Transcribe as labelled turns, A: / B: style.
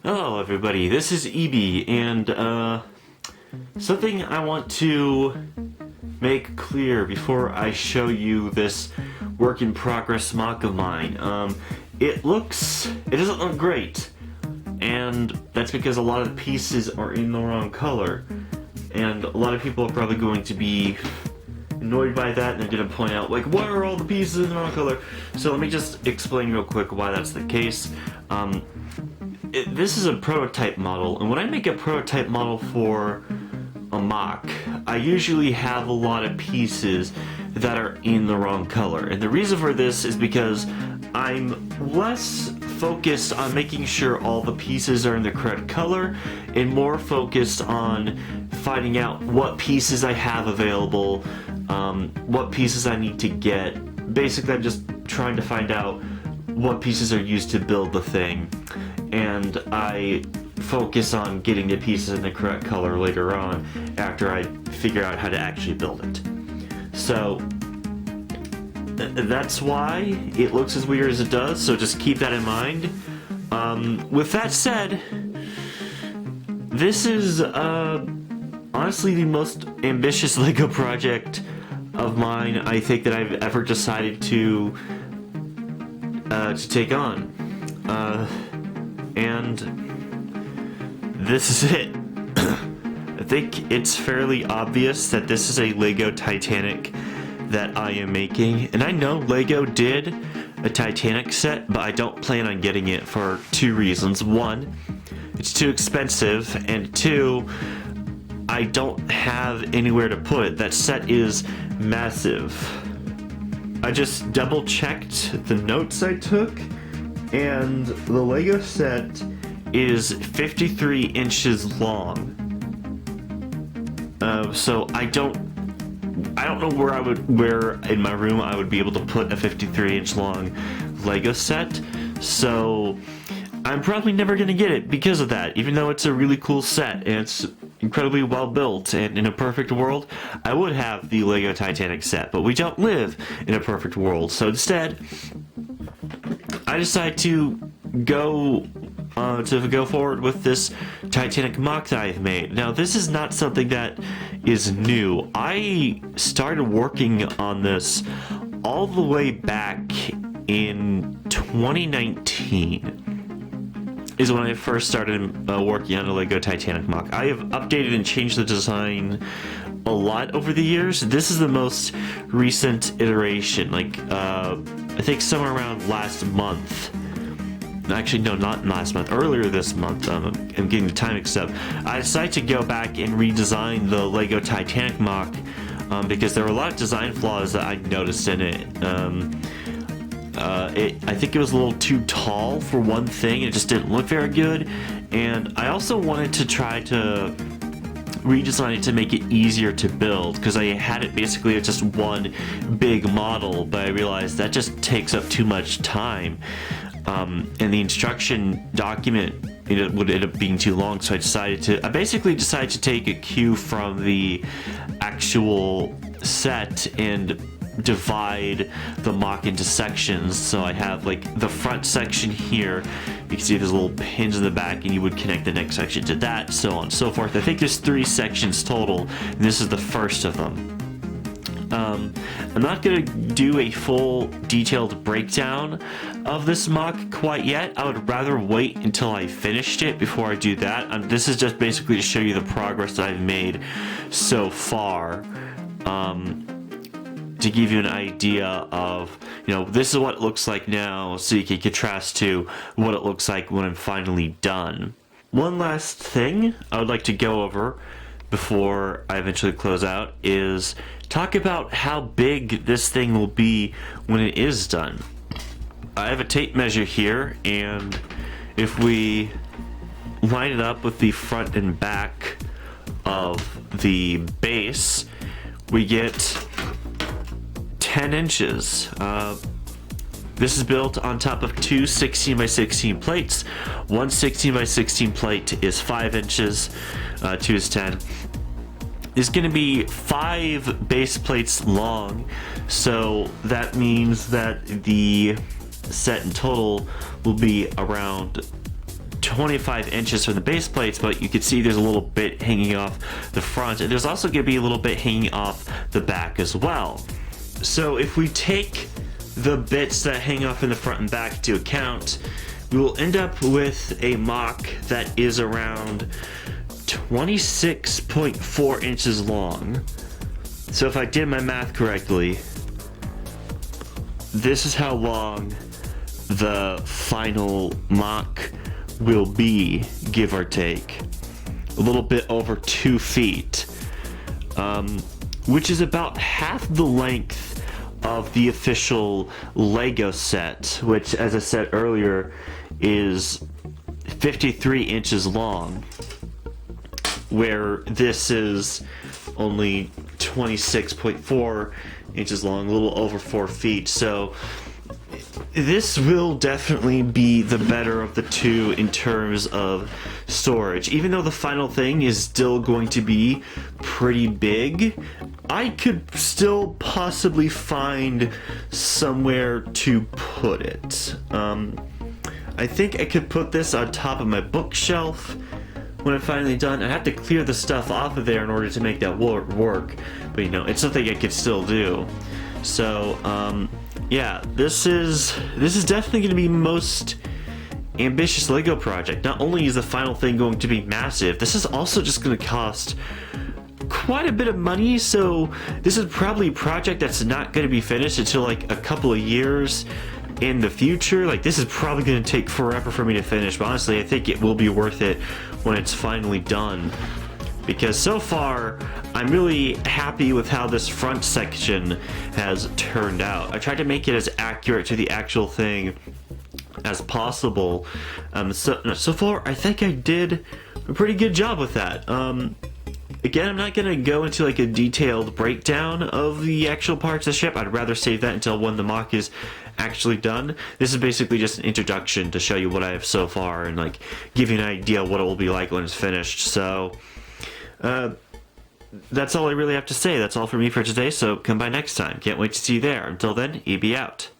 A: Hello everybody, this is EB, and something I want to make clear before I show you this work in progress mock of mine. It doesn't look great, and that's because a lot of the pieces are in the wrong color, and a lot of people are probably going to be annoyed by that, and they're going to point out, like, why are all the pieces in the wrong color? So let me just explain real quick why that's the case. This is a prototype model, and when I make a prototype model for a mock, I usually have a lot of pieces that are in the wrong color. And the reason for this is because I'm less focused on making sure all the pieces are in the correct color and more focused on finding out what pieces I have available, what pieces I need to get. Basically, I'm just trying to find out what pieces are used to build the thing, and I focus on getting the pieces in the correct color later on after I figure out how to actually build it. So that's why it looks as weird as it does, so just keep that in mind. With that said, this is honestly the most ambitious LEGO project of mine I think that I've ever decided to take on. And this is it. I think it's fairly obvious that this is a LEGO Titanic that I am making. And I know LEGO did a Titanic set, but I don't plan on getting it for two reasons. One, it's too expensive, and two, I don't have anywhere to put it. That set is massive. I just double checked the notes I took, and the LEGO set is 53 inches long. So I don't know where in my room I would be able to put a 53-inch long LEGO set. So I'm probably never gonna get it because of that, even though it's a really cool set and it's incredibly well built, and in a perfect world I would have the LEGO Titanic set, but we don't live in a perfect world. So instead I decided to go forward with this Titanic mock that I've made. Now, this is not something that is new. I started working on this all the way back in 2019 is when I first started working on a LEGO Titanic mock. I have updated and changed the design a lot over the years. This is the most recent iteration, I think somewhere around last month. Actually, no, not last month, earlier this month. I'm getting the time mixed up. I decided to go back and redesign the LEGO Titanic mock because there were a lot of design flaws that I noticed in it. I think it was a little too tall for one thing. It just didn't look very good. And I also wanted to try to redesign it to make it easier to build, because I had it basically as just one big model, but I realized that just takes up too much time. And the instruction document would end up being too long, so I basically decided to take a cue from the actual set and divide the mock into sections. So I have the front section here. You can see there's little pins in the back, and you would connect the next section to that, so on and so forth. I think there's 3 sections total, and this is the first of them. I'm not going to do a full detailed breakdown of this mock quite yet. I would rather wait until I finished it before I do that. This is just basically to show you the progress that I've made so far, to give you an idea of, this is what it looks like now, so you can contrast to what it looks like when I'm finally done. One last thing I would like to go over before I eventually close out is talk about how big this thing will be when it is done. I have a tape measure here, and if we line it up with the front and back of the base, we get 10 inches. This is built on top of 2 16 by 16 plates. One 16 by 16 plate is 5 inches, 2 is 10. It's going to be 5 base plates long, so that means that the set in total will be around 25 inches from the base plates, but you can see there's a little bit hanging off the front, and there's also going to be a little bit hanging off the back as well. So if we take the bits that hang off in the front and back into account, we will end up with a mock that is around 26.4 inches long. So if I did my math correctly, this is how long the final mock will be, give or take. A little bit over 2 feet, which is about half the length of the official Lego set, which, as I said earlier, is 53 inches long, where this is only 26.4 inches long, a little over 4 feet. So this will definitely be the better of the two in terms of storage. Even though the final thing is still going to be pretty big, I could still possibly find somewhere to put it. I think I could put this on top of my bookshelf when I'm finally done. I have to clear the stuff off of there in order to make that work, but you know, it's something I could still do. So yeah, this is definitely going to be most ambitious Lego project. Not only is the final thing going to be massive, this is also just going to cost quite a bit of money. So this is probably a project that's not going to be finished until like a couple of years in the future. Like, this is probably going to take forever for me to finish, but honestly I think it will be worth it when it's finally done, because so far I'm really happy with how this front section has turned out. I tried to make it as accurate to the actual thing as possible. So far I think I did a pretty good job with that. Again, I'm not going to go into like a detailed breakdown of the actual parts of the ship. I'd rather save that until when the mock is actually done. This is basically just an introduction to show you what I have so far and like give you an idea of what it will be like when it's finished. So that's all I really have to say. That's all for me for today, so come by next time. Can't wait to see you there. Until then, EB out.